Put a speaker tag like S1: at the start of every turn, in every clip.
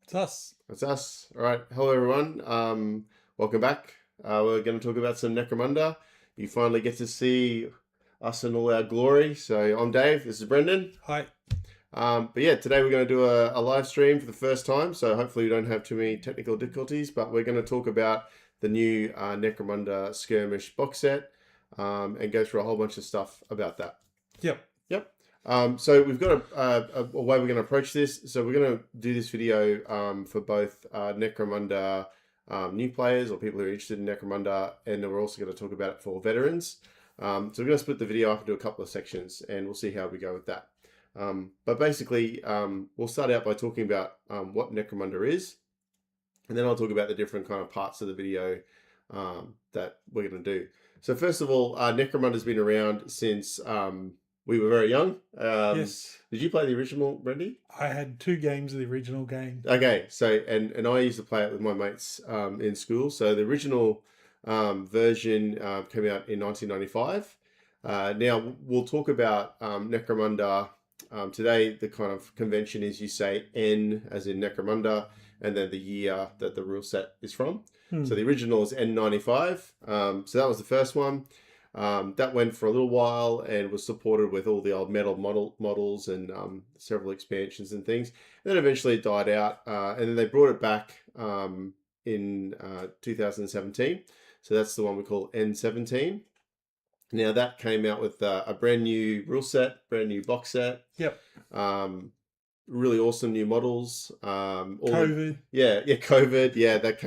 S1: It's us.
S2: That's us. All right. Hello, everyone. Welcome back. We're going to talk about some Necromunda. You finally get to see us in all our glory. So I'm Dave. This is Brendan.
S1: Hi.
S2: But yeah, today we're going to do a live stream for the first time. So hopefully we don't have too many technical difficulties. But we're going to talk about the new Necromunda Skirmish box set and go through a whole bunch of stuff about that.
S1: Yep.
S2: So we've got a way we're going to approach this. So we're going to do this video for both Necromunda new players or people who are interested in Necromunda, and then we're also going to talk about it for veterans. So we're going to split the video up into a couple of sections, and we'll see how we go with that. But basically, we'll start out by talking about what Necromunda is, and then I'll talk about the different kind of parts of the video that we're going to do. So first of all, Necromunda's been around since we were very young.
S1: Yes.
S2: Did you play the original, Brendy?
S1: I had 2 games of the original game.
S2: Okay, so and I used to play it with my mates in school. So the original version came out in 1995. Now we'll talk about Necromunda today. The kind of convention is you say N as in Necromunda, and then the year that the rule set is from. So the original is N95. So that was the first one. That went for a little while and was supported with all the old metal models and several expansions and things. And then eventually it died out, and then they brought it back in 2017. So that's the one we call N17. Now that came out with a brand new rule set, brand new box set.
S1: Yep.
S2: Really awesome new models.
S1: COVID.
S2: COVID. Yeah, that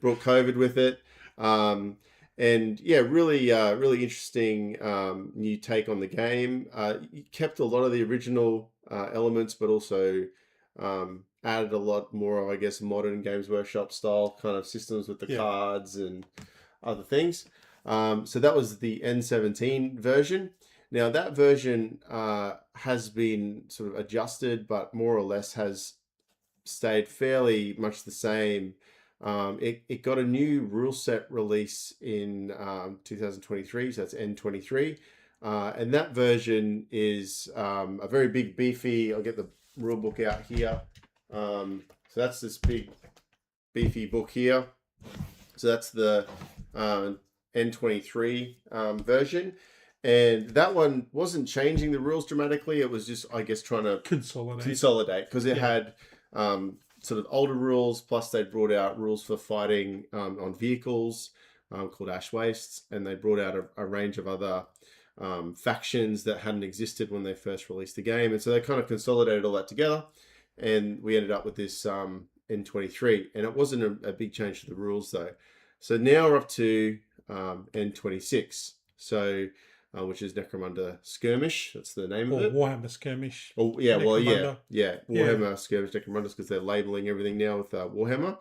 S2: brought COVID with it. And yeah, really interesting new take on the game. It kept a lot of the original elements, but also added a lot more of, I guess, modern Games Workshop style kind of systems with the cards and other things. So that was the N17 version. Now that version has been sort of adjusted, but more or less has stayed fairly much the same. It got a new rule set release in 2023, so that's N23. And that version is a very big, beefy, I'll get the rule book out here. So that's this big, beefy book here. So that's the N23 version. And that one wasn't changing the rules dramatically. It was just, I guess, trying to consolidate because it had sort of older rules, plus they brought out rules for fighting on vehicles called Ash Wastes, and they brought out a range of other factions that hadn't existed when they first released the game. And so they kind of consolidated all that together, and we ended up with this N23. And it wasn't a big change to the rules, though. So now we're up to N26. So which is Necromunda Skirmish. That's the name of it.
S1: Warhammer Skirmish.
S2: Oh yeah, Necromunda. Warhammer Skirmish Necromundas, because they're labeling everything now with Warhammer.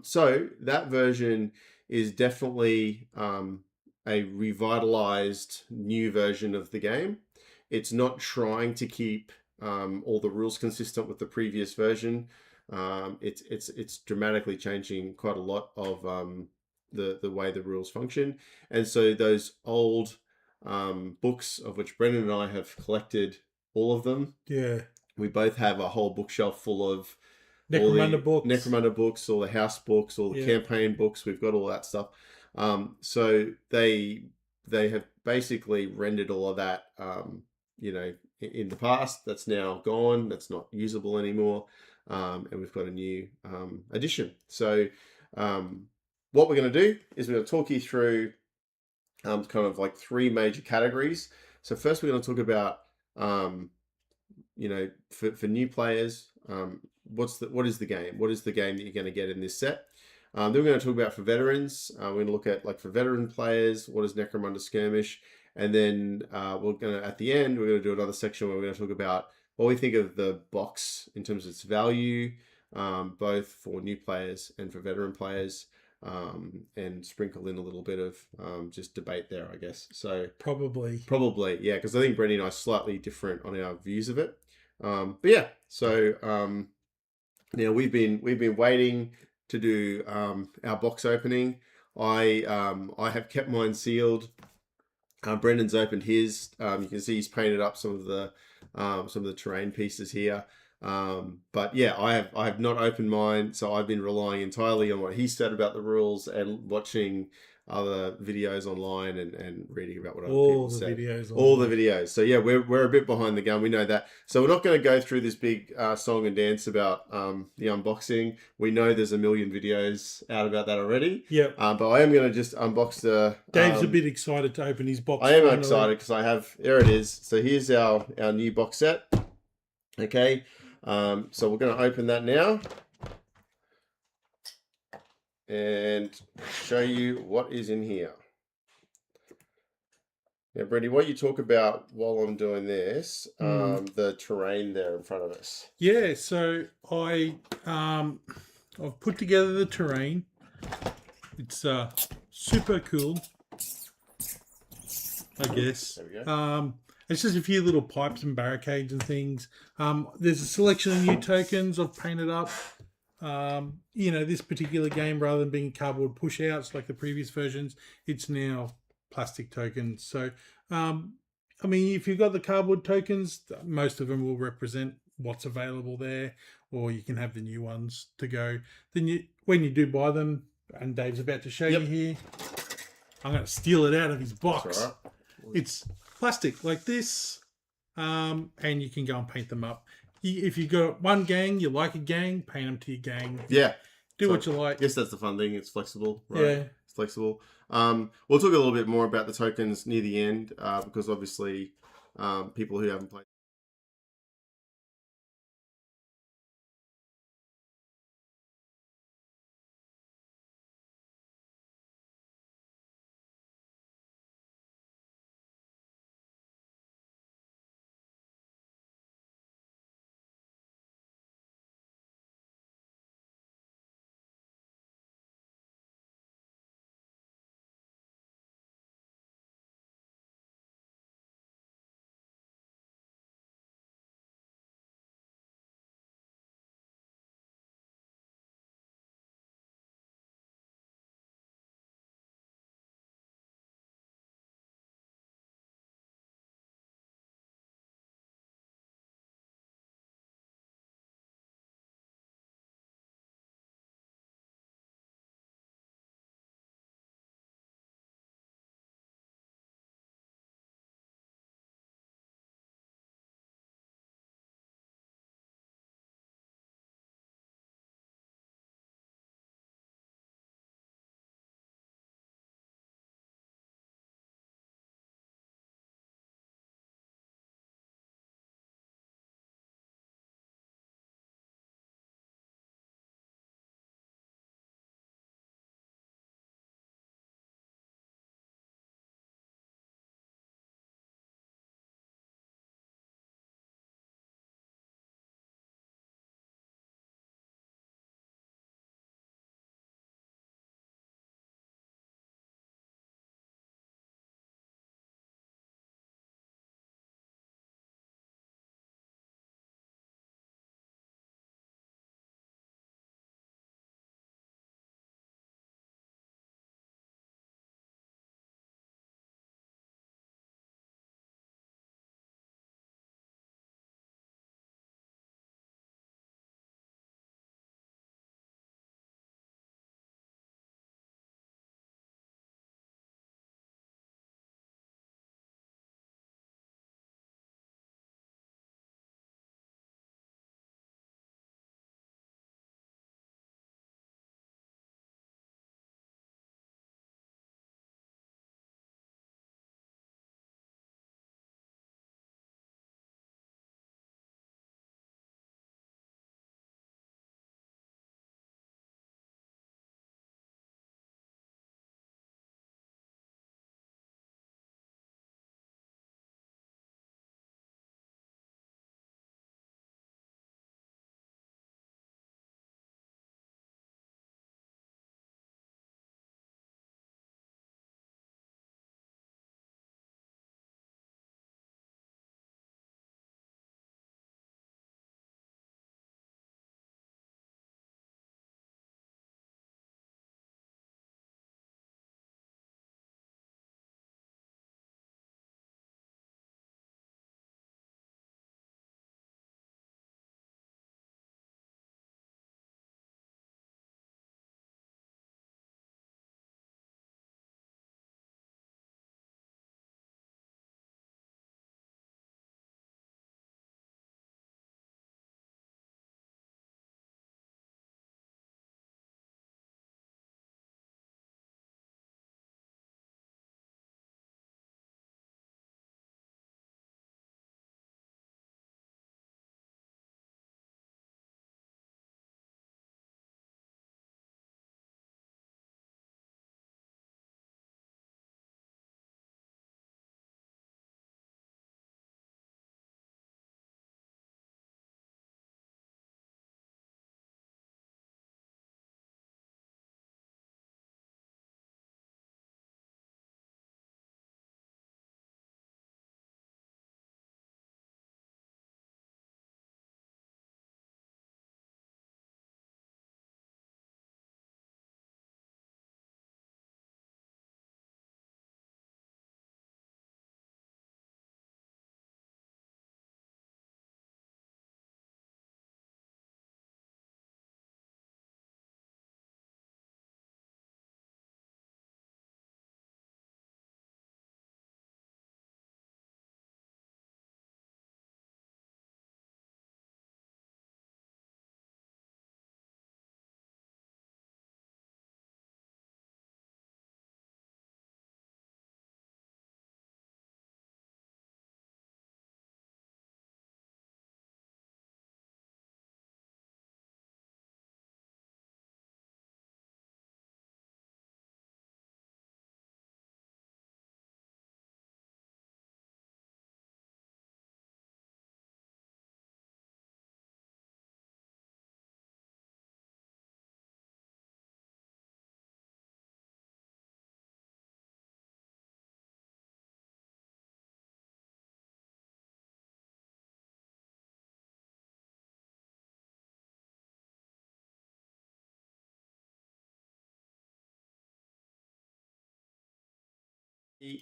S2: So that version is definitely a revitalized new version of the game. It's not trying to keep all the rules consistent with the previous version. It's dramatically changing quite a lot of the way the rules function, and so those old books, of which Brendan and I have collected all of them.
S1: Yeah.
S2: We both have a whole bookshelf full of
S1: Necromunda
S2: books, all the house books, all the campaign books. We've got all that stuff. So they have basically rendered all of that, in the past. That's now gone. That's not usable anymore. And we've got a new edition. So what we're going to do is we're going to talk you through kind of like 3 major categories. So first we're going to talk about, for new players, what is the game? What is the game that you're going to get in this set? Then we're going to talk about for veterans. We're going to look at, like, for veteran players, what is Necromunda Skirmish? And then at the end, we're going to do another section where we're going to talk about what we think of the box in terms of its value, both for new players and for veteran players. And sprinkle in a little bit of just debate there, I guess. So probably, yeah, because I think Brendan and I are slightly different on our views of it. But yeah, so now we've been waiting to do our box opening. I have kept mine sealed. Brendan's opened his. You can see he's painted up some of the terrain pieces here. But yeah, I have not opened mine, so I've been relying entirely on what he said about the rules and watching other videos online and reading about what other people said. All the videos. So yeah, we're a bit behind the gun. We know that. So we're not going to go through this big song and dance about the unboxing. We know there's a million videos out about that already.
S1: Yep.
S2: But I am going to just unbox the.
S1: Dave's a bit excited to open his box.
S2: I am excited because I have. There it is. So here's our new box set. Okay. So we're going to open that now and show you what is in here. Now, Brady, what you talk about while I'm doing this, the terrain there in front of us.
S1: Yeah, so I've put together the terrain. It's super cool, I guess.
S2: There we go.
S1: It's just a few little pipes and barricades and things. There's a selection of new tokens I've painted up. This particular game, rather than being cardboard push-outs like the previous versions, it's now plastic tokens. So, if you've got the cardboard tokens, most of them will represent what's available there, or you can have the new ones to go. Then when you do buy them, and Dave's about to show you here, I'm going to steal it out of his box.
S2: All right.
S1: It's plastic like this, and you can go and paint them up. If you've got one gang, you like a gang, paint them to your gang.
S2: Yeah.
S1: Do what you like.
S2: Yes, that's the fun thing. It's flexible. Right?
S1: Yeah.
S2: It's flexible. We'll talk a little bit more about the tokens near the end because obviously people who haven't played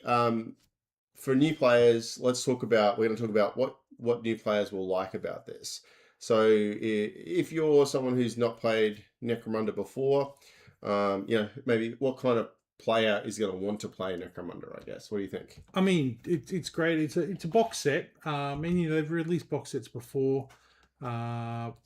S2: Um, for new players, we're going to talk about what new players will like about this. So if you're someone who's not played Necromunda before, maybe what kind of player is going to want to play Necromunda, I guess. What do you think?
S1: I mean, it's great. It's a box set. And they've released box sets before,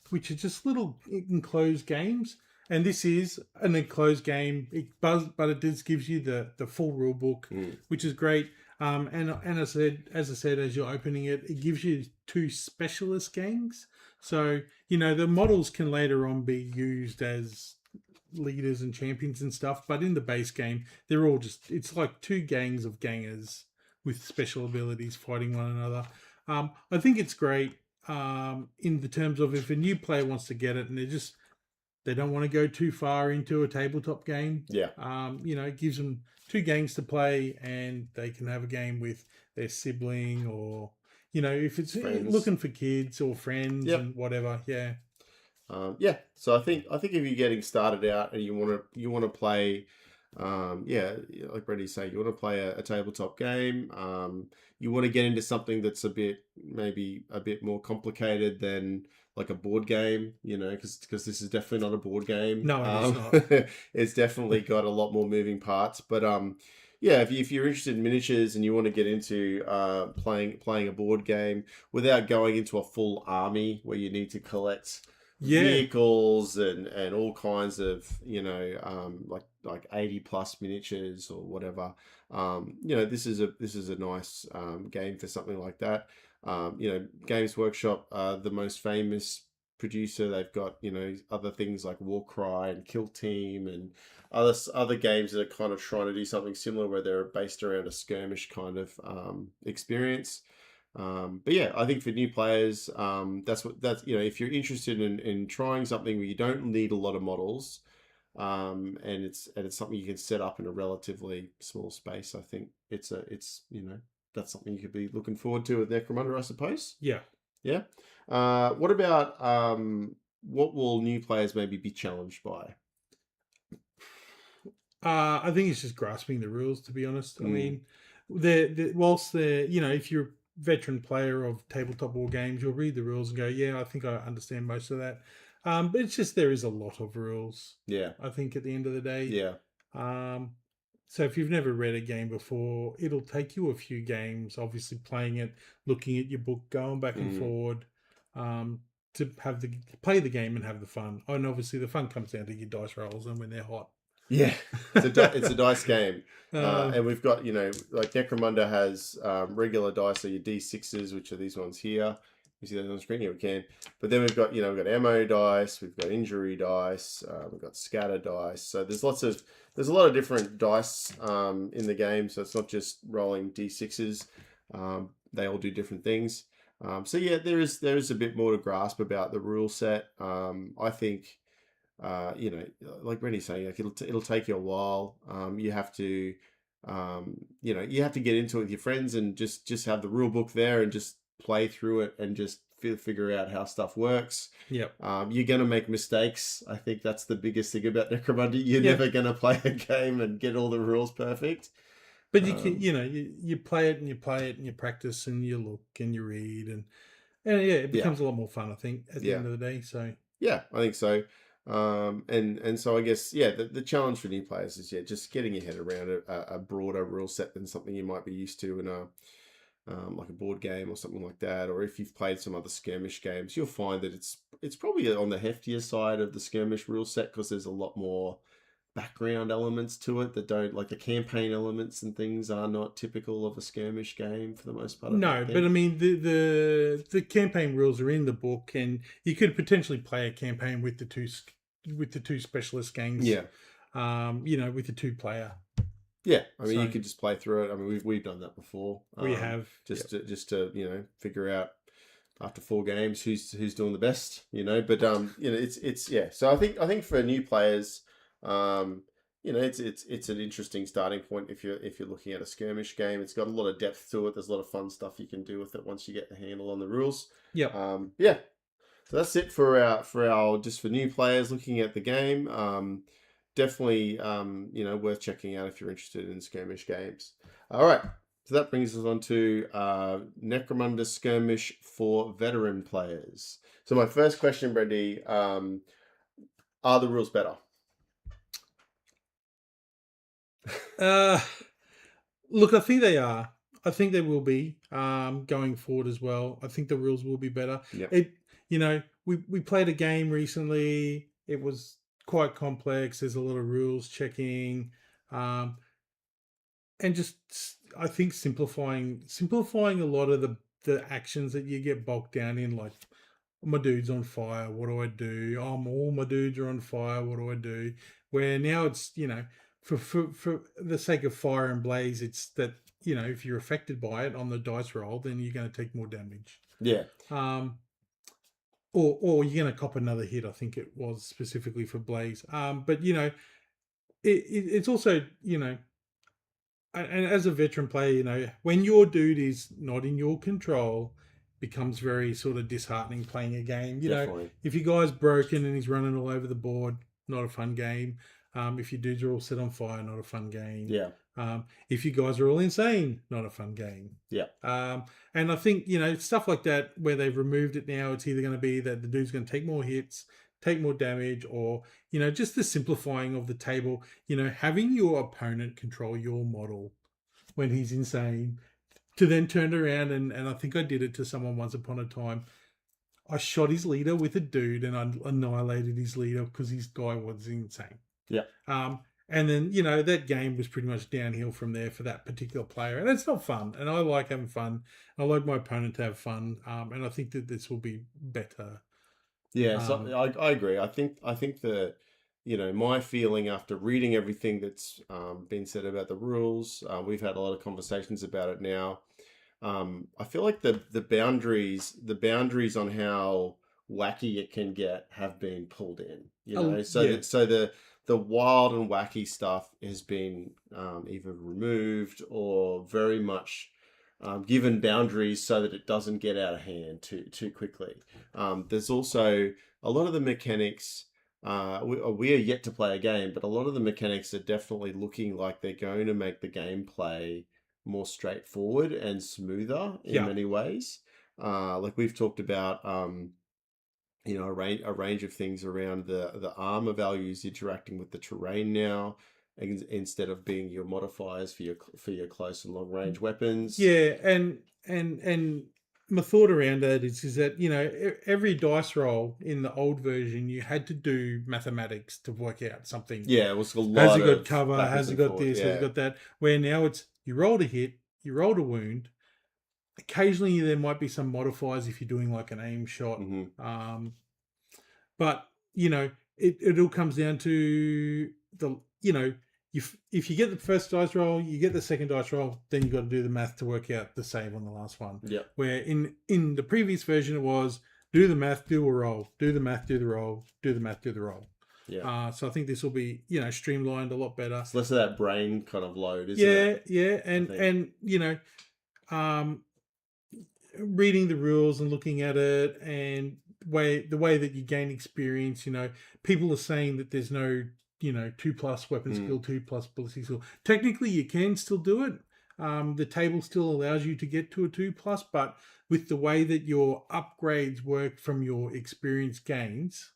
S1: which are just little enclosed games. And this is an enclosed game. But it just gives you the full rule book, which is great. And as I said, as you're opening it, it gives you 2 specialist games. So the models can later on be used as leaders and champions and stuff, but in the base game, they're all it's like 2 gangs of gangers with special abilities fighting one another. I think it's great in the terms of if a new player wants to get it and they don't want to go too far into a tabletop game.
S2: Yeah.
S1: It gives them 2 gangs to play, and they can have a game with their sibling, or if it's
S2: Friends.
S1: looking for kids or friends and whatever. Yeah.
S2: So I think if you're getting started out and you want to play, like Brady's saying, you want to play a tabletop game. You want to get into something that's maybe a bit more complicated than like a board game, because this is definitely not a board game.
S1: No, it's not.
S2: It's definitely got a lot more moving parts. But if you're interested in miniatures and you want to get into playing a board game without going into a full army where you need to collect vehicles and all kinds of like 80 plus miniatures or whatever, this is a nice game for something like that. Games Workshop, the most famous producer. They've got other things like Warcry and Kill Team and other games that are kind of trying to do something similar, where they're based around a skirmish kind of experience. But yeah, I think for new players, if you're interested in trying something where you don't need a lot of models, and it's something you can set up in a relatively small space, I think that's something you could be looking forward to with Necromunda, I suppose.
S1: Yeah.
S2: Yeah. What about what will new players maybe be challenged by?
S1: I think it's just grasping the rules, to be honest. I mean, whilst if you're a veteran player of tabletop war games, you'll read the rules and go, yeah, I think I understand most of that. But it's just there is a lot of rules.
S2: Yeah.
S1: I think at the end of the day.
S2: Yeah.
S1: So if you've never read a game before, it'll take you a few games, obviously playing it, looking at your book, going back and forward, to play the game and have the fun. Oh, and obviously the fun comes down to your dice rolls and when they're hot.
S2: Yeah, it's a dice game, and we've got like Necromunda has regular dice, so your D6s, which are these ones here. You see those on the screen? Yeah, we can. But then we've got ammo dice, we've got injury dice, we've got scatter dice. So there's a lot of different dice in the game. So it's not just rolling D6s. They all do different things. So yeah, there is a bit more to grasp about the rule set. I think. Like Rennie's saying, like it'll take you a while. You have to, you have to get into it with your friends and just have the rule book there and just play through it and just figure out how stuff works.
S1: Yep.
S2: You're gonna make mistakes. I think that's the biggest thing about Necromunda. You're never gonna play a game and get all the rules perfect.
S1: But you can, you play it and you play it and you practice and you look and you read and it becomes a lot more fun, I think, at the end of the day. So
S2: yeah, I think so. And so I guess the challenge for new players is just getting your head around a broader rule set than something you might be used to in a like a board game or something like that. Or if you've played some other skirmish games, you'll find that it's probably on the heftier side of the skirmish rule set, because there's a lot more background elements to it that don't, like the campaign elements and things are not typical of a skirmish game for the most part.
S1: No, but I mean the campaign rules are in the book, and you could potentially play a campaign with the two specialist gangs.
S2: Yeah.
S1: With the 2-player.
S2: Yeah, I mean, you could just play through it. I mean, we've done that before.
S1: We have
S2: just to figure out after 4 games who's doing the best. But it's So I think for new players, it's an interesting starting point if you're looking at a skirmish game. It's got a lot of depth to it. There's a lot of fun stuff you can do with it once you get the handle on the rules.
S1: Yep.
S2: So that's it for our just for new players looking at the game. definitely worth checking out if you're interested in skirmish games. All right. So that brings us on to Necromunda Skirmish for veteran players. So my first question, Brandy, are the rules better?
S1: Look, I think they are. I think they will be going forward as well. I think the rules will be better.
S2: Yep.
S1: We played a game recently. It was quite complex. There's a lot of rules checking, and just I think simplifying a lot of the actions that you get bogged down in, like my dude's on fire. What do I do? All my dudes are on fire. What do I do? Where now it's for the sake of fire and blaze, it's that if you're affected by it on the dice roll, then you're going to take more damage.
S2: Yeah.
S1: Or you're going to cop another hit. I think it was specifically for blaze. But it's also and as a veteran player, when your dude is not in your control, becomes very sort of disheartening playing a game.
S2: Definitely.
S1: If your guy's broken and he's running all over the board, not a fun game. If your dudes are all set on fire, not a fun game.
S2: Yeah.
S1: If you guys are all insane, not a fun game.
S2: Yeah.
S1: And I think, stuff like that where they've removed it now, it's either going to be that the dude's going to take more hits, take more damage, or, just the simplifying of the table, having your opponent control your model when he's insane, to then turn around and I think I did it to someone once upon a time. I shot his leader with a dude and I annihilated his leader because his guy was insane.
S2: Yeah.
S1: And then, that game was pretty much downhill from there for that particular player. And it's not fun. And I like having fun. I like my opponent to have fun. And I think that this will be better.
S2: Yeah, so I agree. I think that, my feeling after reading everything that's been said about the rules, we've had a lot of conversations about it now. I feel like the boundaries on how wacky it can get have been pulled in. So the wild and wacky stuff has been either removed or very much given boundaries so that it doesn't get out of hand too quickly. There's also a lot of the mechanics. We are yet to play a game, but a lot of the mechanics are definitely looking like they're going to make the gameplay more straightforward and smoother in many ways. Like we've talked about, a range of things around the armor values interacting with the terrain now, instead of being your modifiers for your close and long range weapons.
S1: Yeah, and my thought around that is that every dice roll in the old version you had to do mathematics to work out something.
S2: Yeah, it was a lot.
S1: Has he got cover? Has he got this? Has he got that? Where now it's you rolled a hit, you rolled a wound. Occasionally there might be some modifiers if you're doing like an aim shot.
S2: Mm-hmm.
S1: But it all comes down to the if you get the first dice roll, you get the second dice roll, then you got to do the math to work out the save on the last one.
S2: Yeah.
S1: Where in the previous version it was do the math, do a roll, do the math, do the roll, do the math, do the roll.
S2: Yeah.
S1: So I think this will be streamlined a lot better.
S2: It's less of that brain kind of load, isn't it?
S1: Yeah, and reading the rules and looking at it and the way that you gain experience, people are saying that there's no 2+ weapon skill, 2+ ballistic skill. Technically, you can still do it. The table still allows you to get to a 2+, but with the way that your upgrades work from your experience gains,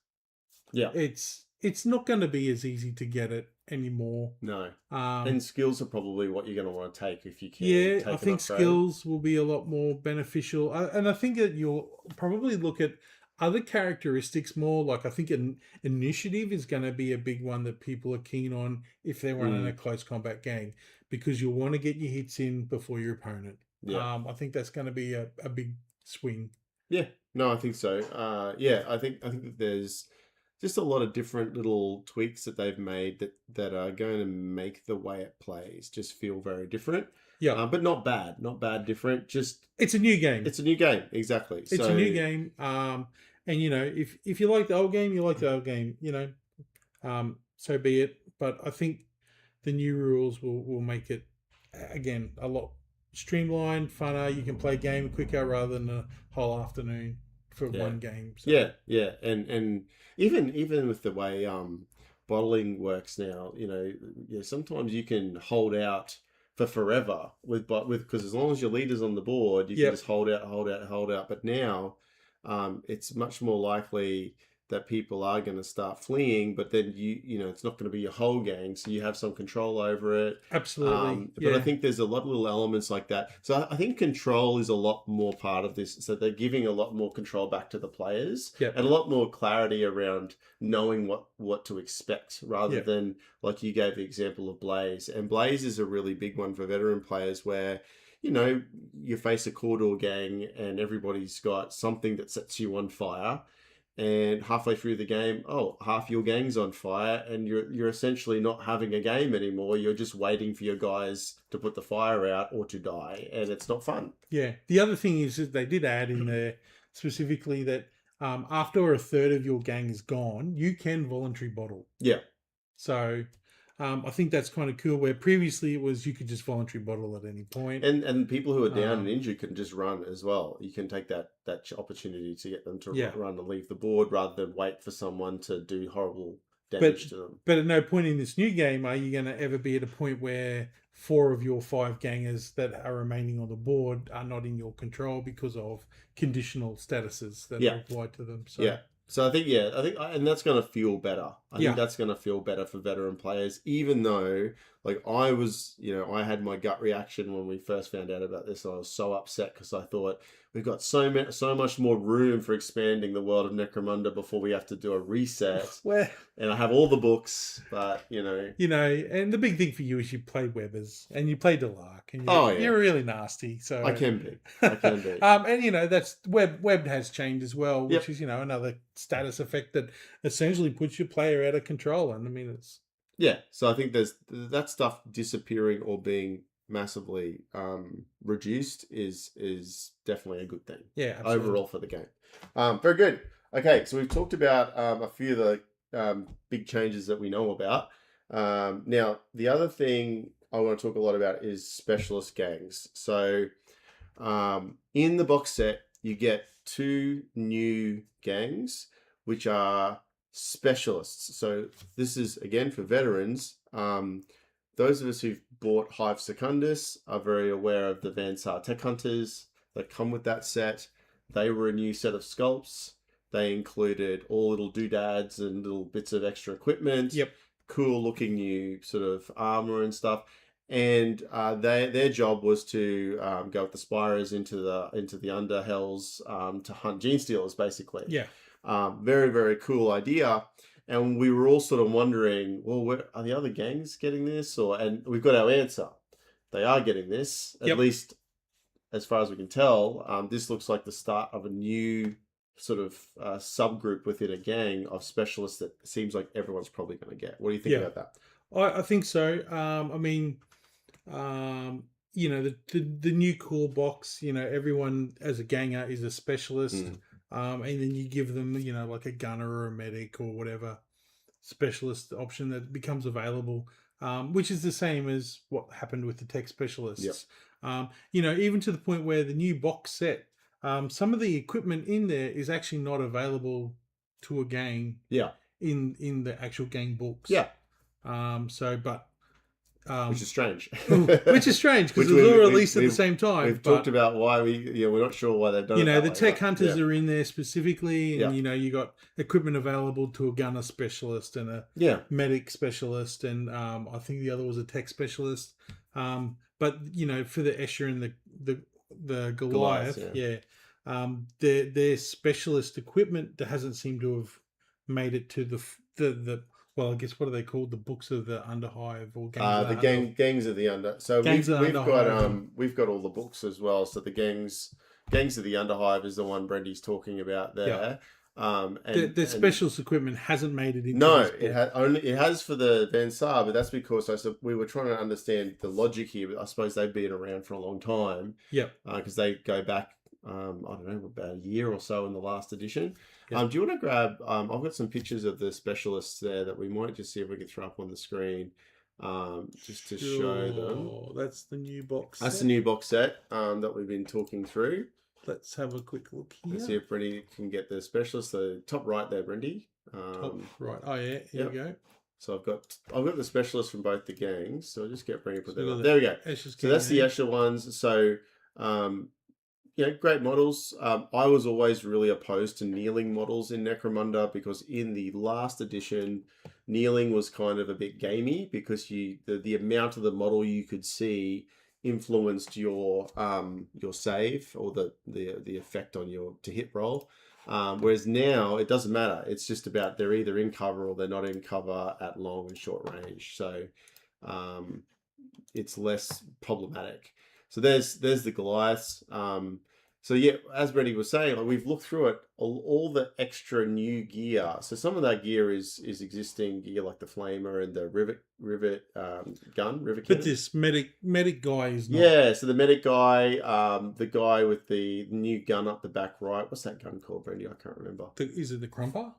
S1: it's not going to be as easy to get it anymore.
S2: No. And skills are probably what you're going to want to take if you can.
S1: Yeah,
S2: take
S1: I think skills will be a lot more beneficial. And I think that you'll probably look at other characteristics more. Like I think an initiative is going to be a big one that people are keen on if they're running a close combat game, because you'll want to get your hits in before your opponent. Yeah. I think that's going to be a big swing.
S2: Yeah, no, I think so. I think that there's just a lot of different little tweaks that they've made that are going to make the way it plays just feel very different.
S1: Yeah,
S2: but not bad, different. Just
S1: it's a new game.
S2: It's a new game, exactly.
S1: It's a new game. And if you like the old game, you like the old game. So be it. But I think the new rules will make it again a lot streamlined, funner. You can play a game quicker rather than a whole afternoon for one game. So.
S2: Yeah, and even with the way bottling works now, sometimes you can hold out for forever because as long as your leader's on the board, you can just hold out. But now, it's much more likely that people are going to start fleeing, but then it's not going to be your whole gang, so you have some control over it.
S1: Absolutely.
S2: But I think there's a lot of little elements like that. So I think control is a lot more part of this. So they're giving a lot more control back to the players and a lot more clarity around knowing what to expect rather than, like you gave the example of Blaze. And Blaze is a really big one for veteran players where, you face a corridor gang and everybody's got something that sets you on fire. And halfway through the game, half your gang's on fire, and you're essentially not having a game anymore. You're just waiting for your guys to put the fire out or to die, and it's not fun.
S1: Yeah. The other thing is that they did add in there specifically that after a third of your gang is gone, you can voluntary bottle.
S2: Yeah.
S1: So I think that's kind of cool, where previously it was you could just voluntary bottle at any point.
S2: And people who are down and injured can just run as well. You can take that opportunity to get them to run and leave the board rather than wait for someone to do horrible damage to them.
S1: But at no point in this new game are you going to ever be at a point where 4 of your 5 gangers that are remaining on the board are not in your control because of conditional statuses that are applied to them. So.
S2: So I think, and that's going to feel better. I think that's going to feel better for veteran players, even though, like, I was, I had my gut reaction when we first found out about this. I was so upset because I thought we've got so much more room for expanding the world of Necromunda before we have to do a reset. And I have all the books, but,
S1: and the big thing for you is you play Webbers and you play Delark, and you're really nasty. So
S2: I can be.
S1: And that's Web has changed as well, which is another status effect that essentially puts your player out of control. And I mean, it's
S2: so I think there's that stuff disappearing or being massively reduced is definitely a good thing. Overall for the game. Very good. Okay, so we've talked about a few of the big changes that we know about. Now, the other thing I want to talk a lot about is specialist gangs. So in the box set, you get 2 new gangs, which are specialists. So this is, again, for veterans. Those of us who've bought Hive Secundus are very aware of the Vansar Tech Hunters that come with that set. They were a new set of sculpts. They included all little doodads and little bits of extra equipment. Cool looking new sort of armor and stuff. And their job was to go with the Spirers into the Underhells to hunt Gene Stealers, basically. Very, very cool idea. And we were all sort of wondering, well, where, are the other gangs getting this? And we've got our answer. They are getting this, at least as far as we can tell. This looks like the start of a new sort of subgroup within a gang of specialists that seems like everyone's probably going to get. What do you think about that?
S1: I think so. I mean, the new core box, everyone as a ganger is a specialist. And then you give them, like a gunner or a medic or whatever specialist option that becomes available, which is the same as what happened with the tech specialists. Even to the point where the new box set, some of the equipment in there is actually not available to a gang in the actual gang books.
S2: Which is strange.
S1: Which is strange because it was all released at the same time.
S2: We've talked about why we're not sure why they've done it.
S1: The tech hunters are in there specifically, and you got equipment available to a gunner specialist and a medic specialist, and I think the other was a tech specialist. But for the Escher and the Goliath, their specialist equipment that hasn't seemed to have made it to the well, I guess, what are they called? The books of the Underhive or
S2: gangs of the Under. So we've got all the books as well. So the gangs of the Underhive is the one Brendy's talking about there.
S1: The specialist equipment hasn't made it into
S2: no,
S1: this
S2: it has for the Vansar, but that's because we were trying to understand the logic here. But I suppose they've been around for a long time. Because they go back, I don't know, about a year or so in the last edition. Do you want to grab? I've got some pictures of the specialists there that we might just see if we can throw up on the screen, just to show them.
S1: That's the new box.
S2: That's the new box set that we've been talking through.
S1: Let's have a quick look here.
S2: Let's see if Brendy can get the specialist. The top right there, Brendy.
S1: Top right. Oh yeah, here we go.
S2: So I've got the specialists from both the gangs. So I'll just bring up
S1: So
S2: there we go.
S1: Escher's
S2: So
S1: gang
S2: that's the
S1: there.
S2: Escher ones. So great models. I was always really opposed to kneeling models in Necromunda because in the last edition, kneeling was kind of a bit gamey because the amount of the model you could see influenced your save or the effect on your to hit roll. Whereas now it doesn't matter. It's just about they're either in cover or they're not in cover at long and short range. So it's less problematic. So there's the Goliaths. So yeah, as Brady was saying, like we've looked through it, all the extra new gear. So some of that gear is existing gear like the flamer and the rivet gun, rivet cannon.
S1: But this medic guy is not.
S2: Yeah, so the medic guy, the guy with the new gun up the back right. What's that gun called, Brandy? I can't remember.
S1: Is it the Crumper?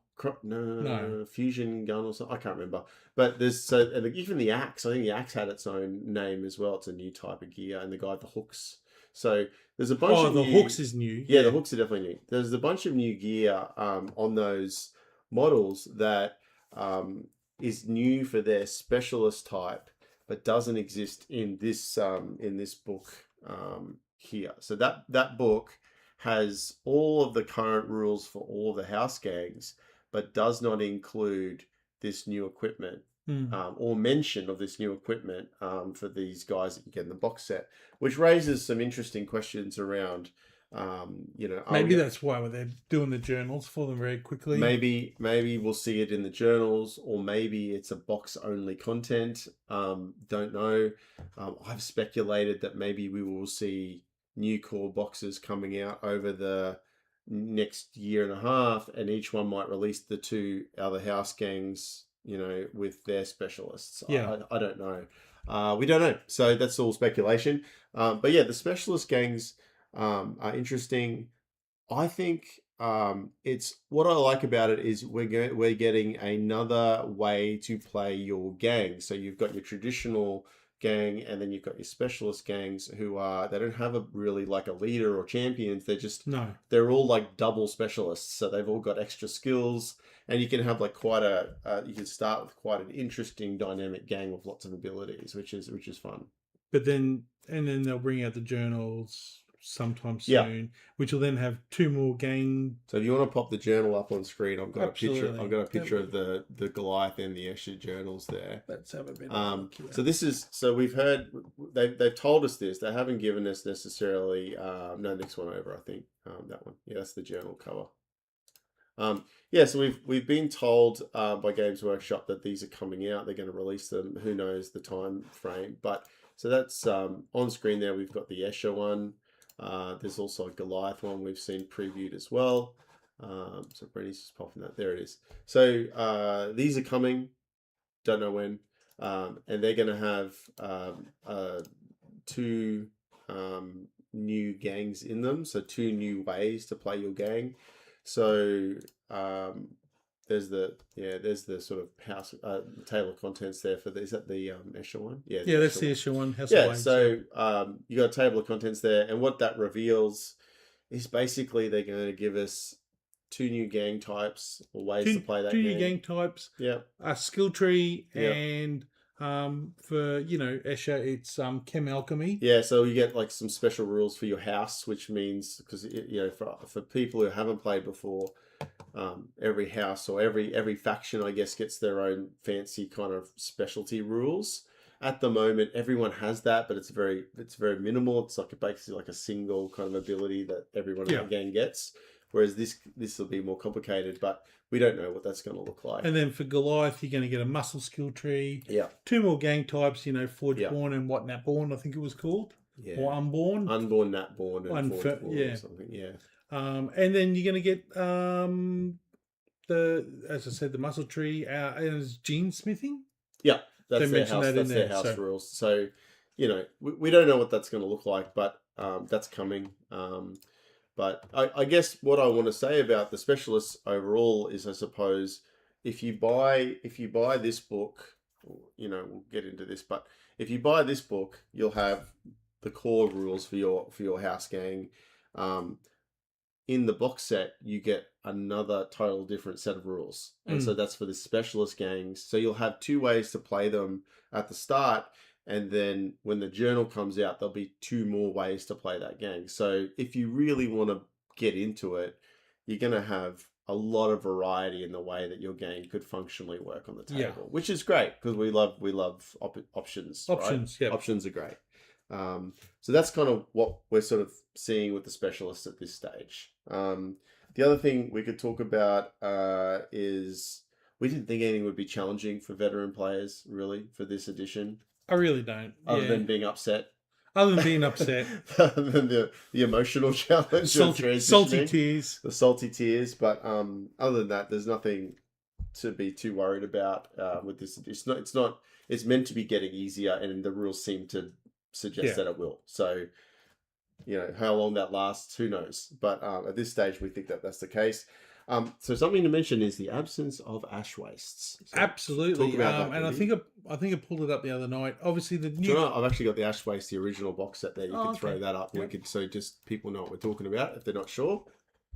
S2: No, fusion gun or something. I can't remember. But there's and even the axe. I think the axe had its own name as well. It's a new type of gear, and the guy with the hooks. So there's a bunch of
S1: the
S2: new,
S1: hooks is new.
S2: Yeah, the hooks are definitely new. There's a bunch of new gear on those models that is new for their specialist type, but doesn't exist in this book here. So that book has all of the current rules for all of the house gangs, but does not include this new equipment or mention of this new equipment for these guys that you get in the box set, which raises some interesting questions around,
S1: maybe that's why they're doing the journals for them very quickly.
S2: Maybe we'll see it in the journals, or maybe it's a box only content. Don't know. I've speculated that maybe we will see new core boxes coming out over the next year and a half, and each one might release the two other house gangs, with their specialists.
S1: Yeah.
S2: I don't know. We don't know. So that's all speculation. But yeah, the specialist gangs are interesting. I think it's what I like about it is we're getting another way to play your gang. So you've got your traditional gang, and then you've got your specialist gangs who they don't have a really like a leader or champions. They're all like double specialists, so they've all got extra skills, and you can have like you can start with quite an interesting dynamic gang with lots of abilities, which is fun.
S1: But then they'll bring out the journals sometime soon, which will then have two more gang.
S2: So if you want to pop the journal up on screen, I've got
S1: Absolutely.
S2: a picture of the Goliath and the Escher journals there.
S1: Let's have a bit of look
S2: here. So we've heard they've told us this. They haven't given us necessarily no, next one over, I think. That one. Yeah, that's the journal cover. So we've been told by Games Workshop that these are coming out. They're going to release them. Who knows the time frame? But so that's on screen there. We've got the Escher one. There's also a Goliath one we've seen previewed as well. So Brenny's just popping that. There it is. So these are coming. Don't know when. And they're going to have two new gangs in them. So two new ways to play your gang. So there's the sort of house table of contents there for is that the Escher one? Yeah,
S1: that's the Escher one.
S2: So you got a table of contents there, and what that reveals is basically they're going to give us two new gang types or ways to play that
S1: two
S2: game.
S1: New gang types.
S2: Yeah,
S1: a skill tree and for Escher it's chem alchemy.
S2: Yeah, so you get like some special rules for your house, which means because for people who haven't played before. Every house or every faction, I guess, gets their own fancy kind of specialty rules. At the moment, everyone has that, but it's very minimal. It's like basically like a single kind of ability that everyone in the gang gets. Whereas this will be more complicated, but we don't know what that's going to look like.
S1: And then for Goliath, you're going to get a muscle skill tree.
S2: Yeah.
S1: Two more gang types, Forgeborn and Natborn, I think it was called.
S2: Yeah.
S1: Or Unborn.
S2: Unborn, Natborn, and Forgeborn or something. Yeah.
S1: And then you're going to get as I said, the muscle tree and gene smithing.
S2: Yeah, that's their house. That's their house rules. So, we don't know what that's going to look like, but that's coming. But I guess what I want to say about the specialists overall is, I suppose, if you buy this book, we'll get into this, but if you buy this book, you'll have the core rules for your house gang. in the box set, you get another total different set of rules. And so that's for the specialist gangs. So you'll have 2 ways to play them at the start. And then when the journal comes out, there'll be 2 more ways to play that gang. So if you really want to get into it, you're going to have a lot of variety in the way that your game could functionally work on the table, which is great because we love options.
S1: Options,
S2: right?
S1: yeah.
S2: Options are great. So that's kind of what we're sort of seeing with the specialists at this stage. The other thing we could talk about is we didn't think anything would be challenging for veteran players, really, for this edition.
S1: I really don't.
S2: Other than being upset.
S1: Other than being upset.
S2: Other than the emotional challenge of transitioning.
S1: Salty tears.
S2: The salty tears. But other than that, there's nothing to be too worried about with this. It's meant to be getting easier, and the rules seem to suggest that it will. So, how long that lasts, who knows? But at this stage, we think that that's the case. So something to mention is the absence of ash wastes. So
S1: absolutely.
S2: talk about that,
S1: and I think I pulled it up the other night. Obviously, the new.
S2: I've actually got the ash waste, the original box set there. You can throw that up. Yep. So just people know what we're talking about if they're not sure.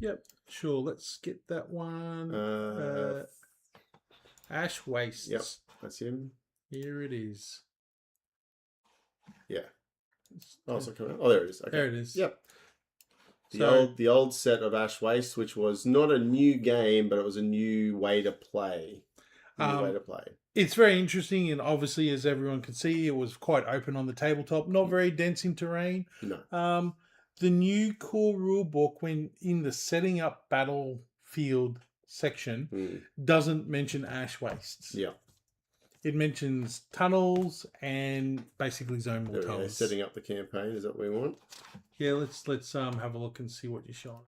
S1: Yep, sure. Let's get that one. Ash wastes.
S2: Yep, that's him.
S1: Here it is.
S2: Yeah. Oh, it's not coming out. Oh, there it is. Okay.
S1: There it is.
S2: Yep. The old set of Ash Waste, which was not a new game, but it was a new way to play.
S1: It's very interesting, and obviously, as everyone can see, it was quite open on the tabletop. Not very dense in terrain.
S2: No.
S1: The new core rule book, when in the setting up battlefield section, doesn't mention ash wastes.
S2: Yeah.
S1: It mentions tunnels and basically zone mortals.
S2: Setting up the campaign, is that what we want?
S1: Yeah, let's have a look and see what you're showing.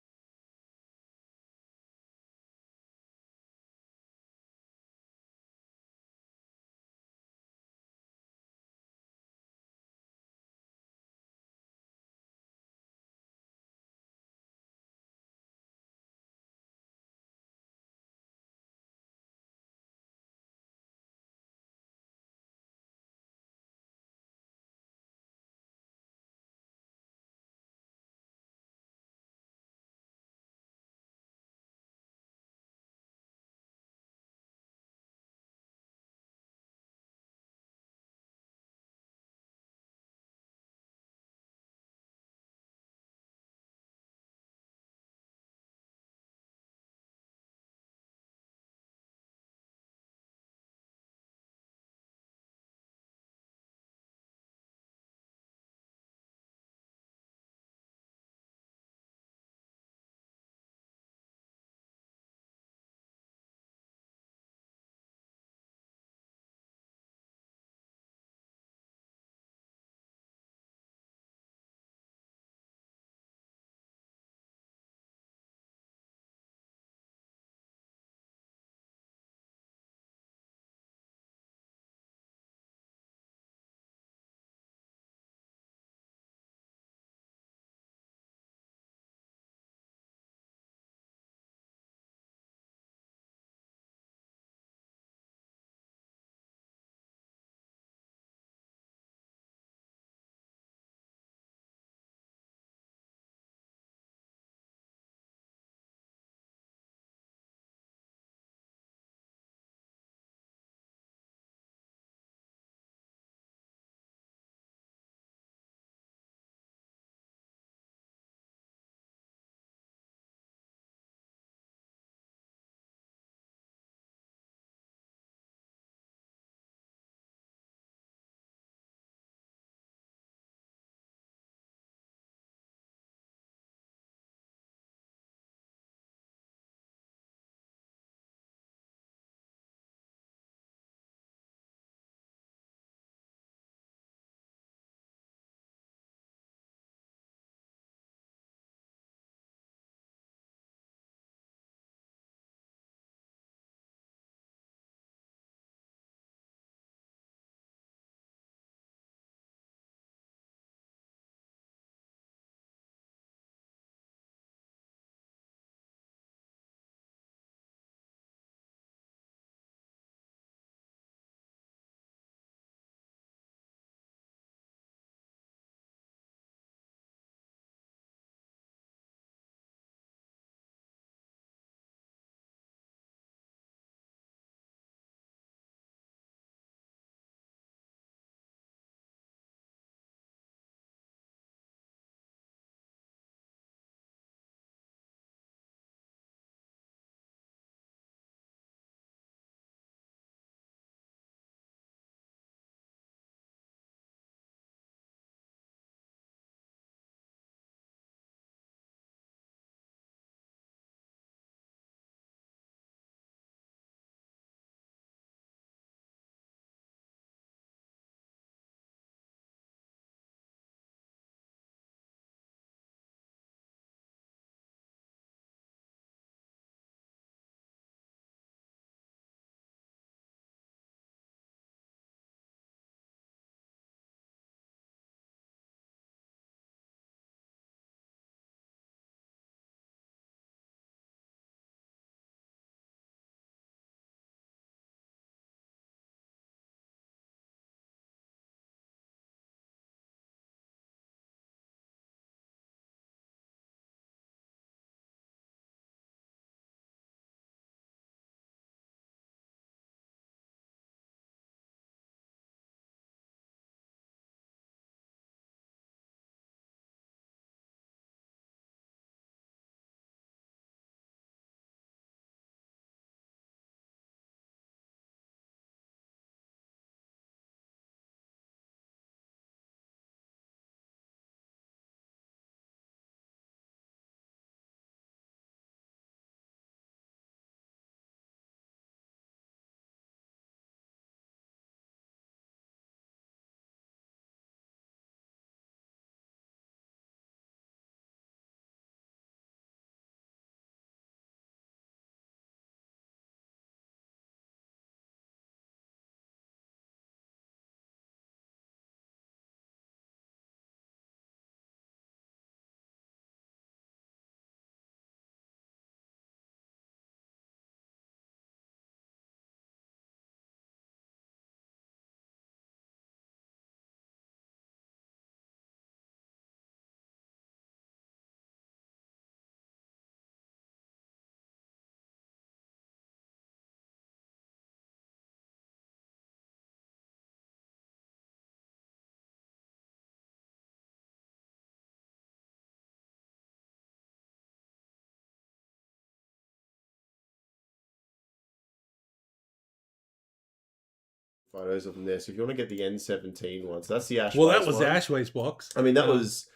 S2: photos of them there. So if you want to get the N17 one, so that's the Ashways
S1: Well, that was
S2: one.
S1: the Ashways box.
S2: I mean, that was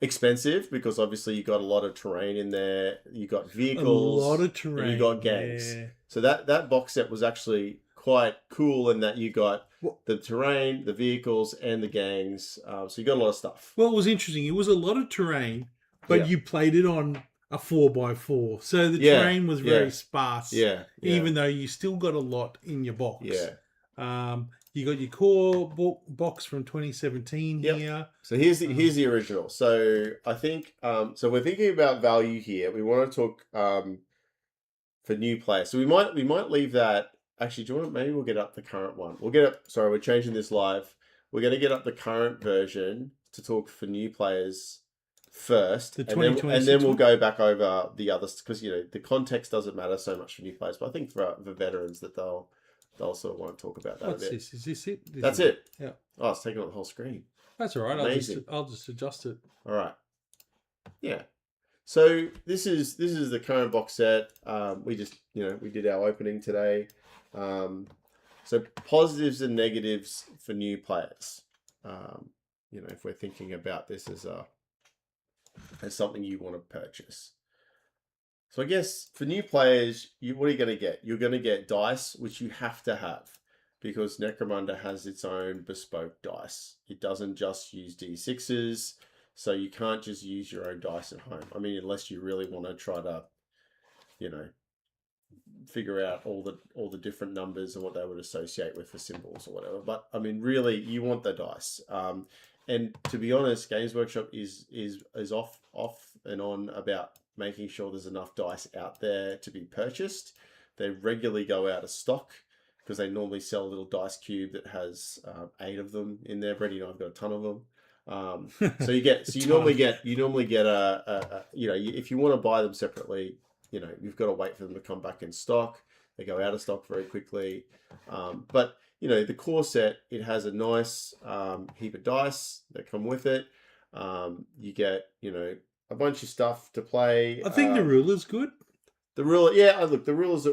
S2: expensive because obviously you got a lot of terrain in there. You got vehicles,
S1: a lot of terrain,
S2: and you got gangs.
S1: Yeah.
S2: So that box set was actually quite cool in that you got the terrain, the vehicles, and the gangs. So you got a lot of stuff.
S1: Well, it was interesting. It was a lot of terrain, but you played it on a 4x4, so the terrain was very sparse.
S2: Yeah,
S1: even though you still got a lot in your box.
S2: Yeah.
S1: You got your core box from 2017 here.
S2: So here's the original. So I think so we're thinking about value here. We want to talk for new players. So we might leave that. Actually, do you want to, maybe we'll get up the current one. We'll get up. Sorry, we're changing this live. We're going to get up the current version to talk for new players first, and then we'll go back over the others because the context doesn't matter so much for new players. But I think for veterans that they'll sort of want to talk about that
S1: What's
S2: a bit.
S1: This? Is this it?
S2: That's it.
S1: Yeah.
S2: Oh, it's taking up the whole screen.
S1: That's all right.
S2: Amazing.
S1: I'll just adjust it.
S2: All right. Yeah. So this is the current box set. We just we did our opening today. So positives and negatives for new players. If we're thinking about this as something you want to purchase. So I guess for new players, what are you going to get? You're going to get dice, which you have to have because Necromunda has its own bespoke dice. It doesn't just use D6s, so you can't just use your own dice at home. I mean, unless you really want to try to, figure out all the different numbers and what they would associate with for symbols or whatever. But I mean, really, you want the dice. And to be honest, Games Workshop is off and on about making sure there's enough dice out there to be purchased. They regularly go out of stock because they normally sell a little dice cube that has 8 of them in there. Brady and I've got a ton of them. So you normally get a if you want to buy them separately, you've got to wait for them to come back in stock. They go out of stock very quickly. But the core set, it has a nice heap of dice that come with it. You get, a bunch of stuff to play.
S1: I think the ruler's good.
S2: The ruler, yeah. Look, the ruler's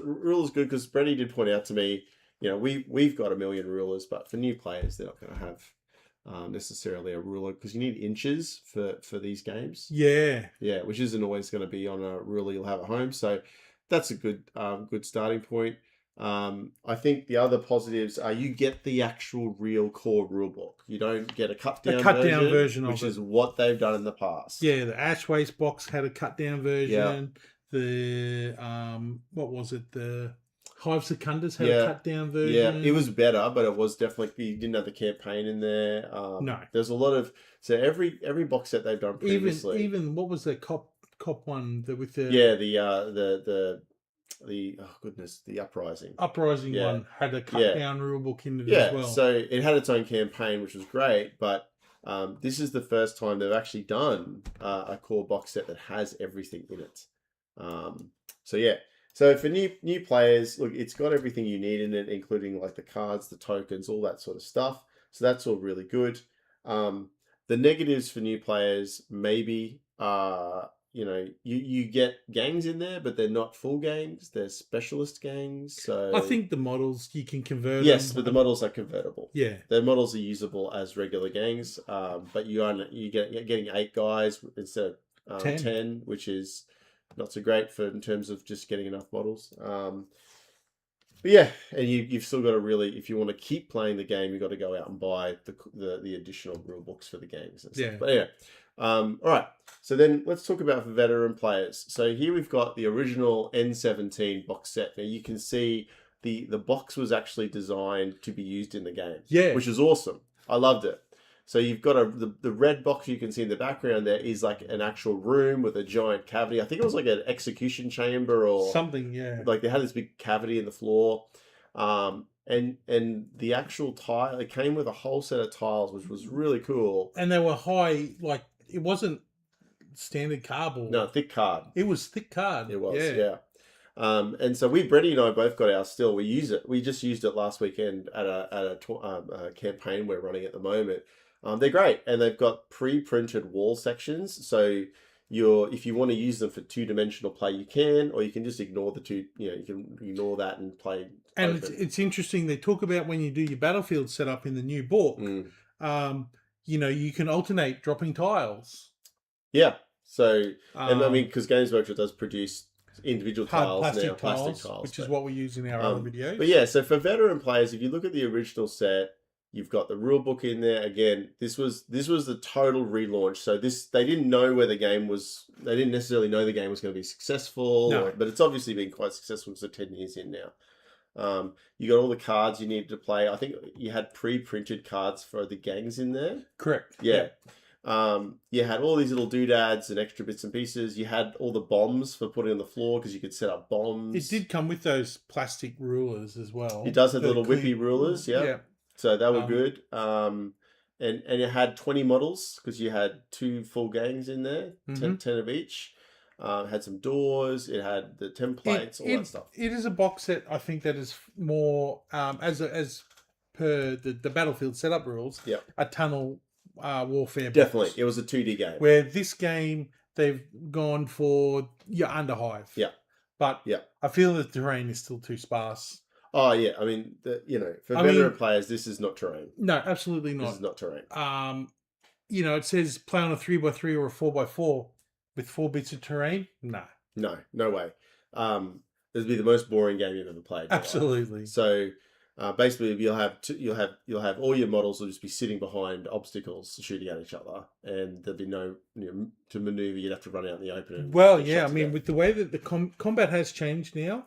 S2: good because Brady did point out to me, we've got a million rulers, but for new players, they're not going to have necessarily a ruler because you need inches for these games.
S1: Yeah,
S2: which isn't always going to be on a ruler you'll have at home. So that's a good starting point. I think the other positives are you get the actual real core rulebook. You don't get a cut down version which is what they've done in the past.
S1: Yeah, the Ashways box had a cut down version. Yeah. The what was it? The Hive Secundus had a cut down version.
S2: Yeah, it was better, but it was definitely you didn't have the campaign in there.
S1: No,
S2: there's a lot of every box set they've done previously.
S1: Even what was the cop one with the
S2: the Uprising
S1: one had a cut down rulebook in it as well.
S2: So it had its own campaign, which was great, but this is the first time they've actually done a core box set that has everything in it. So for new players, look, it's got everything you need in it, including like the cards, the tokens, all that sort of stuff. So that's all really good. The negatives for new players maybe you get gangs in there, but they're not full gangs. They're specialist gangs. So
S1: I think the models you can convert.
S2: Yes,
S1: them.
S2: But the models are convertible.
S1: Yeah,
S2: the models are usable as regular gangs. But you're getting 8 guys instead of 10, which is not so great in terms of just getting enough models. But yeah, and you've still got to really, if you want to keep playing the game, you've got to go out and buy the additional rule books for the games and stuff. Yeah. But anyway, all right. So then let's talk about veteran players. So here we've got the original N17 box set. Now you can see the box was actually designed to be used in the game.
S1: Yeah.
S2: Which is awesome. I loved it. So you've got the red box you can see in the background there is like an actual room with a giant cavity. I think it was like an execution chamber or
S1: something, yeah.
S2: Like they had this big cavity in the floor. And the actual tile, it came with a whole set of tiles, which was really cool.
S1: And they were high, like it wasn't standard cardboard.
S2: No, thick card.
S1: It was thick card.
S2: It was, yeah. And so Brady and I both got ours still. We use it. We just used it last weekend at a campaign we're running at the moment. They're great, and they've got pre-printed wall sections, so if you want to use them for 2-dimensional play, you can, or you can just ignore the two. You can ignore that and play.
S1: And
S2: open.
S1: it's interesting. They talk about when you do your battlefield setup in the new book. You can alternate dropping tiles.
S2: Yeah. So, and I mean, because Games Workshop does produce individual tiles
S1: plastic
S2: now, plastic tiles,
S1: which is what we use in our other videos.
S2: But yeah, so for veteran players, if you look at the original set, you've got the rule book in there. Again, this was the total relaunch. So they didn't know where the game was. They didn't necessarily know the game was going to be successful, but it's obviously been quite successful because they're 10 years in now. You got all the cards you needed to play. I think you had pre-printed cards for the gangs in there.
S1: Correct.
S2: Yeah. You had all these little doodads and extra bits and pieces. You had all the bombs for putting on the floor because you could set up bombs.
S1: It did come with those plastic rulers as well.
S2: It does have the little whippy rulers, yeah. So they were good. And it had 20 models because you had 2 full gangs in there, 10 of each. It had some doors. It had the templates, all that stuff. It
S1: is a box set, I think, that is more as per the battlefield setup rules.
S2: Yeah,
S1: a tunnel warfare.
S2: Definitely,
S1: box.
S2: It was a 2D game.
S1: Where this game they've gone for your Underhive.
S2: Yeah,
S1: but I feel the terrain is still too sparse.
S2: Oh yeah, I mean, for veteran players, this is not terrain.
S1: No, absolutely not.
S2: This is not terrain.
S1: It says play on a 3x3 or a 4x4 with 4 bits of terrain. No
S2: way. This would be the most boring game you've ever played.
S1: Absolutely.
S2: Right? So basically, you'll have all your models will just be sitting behind obstacles shooting at each other, and there'll be no to maneuver. You'd have to run out in the open.
S1: With the way that the combat has changed now.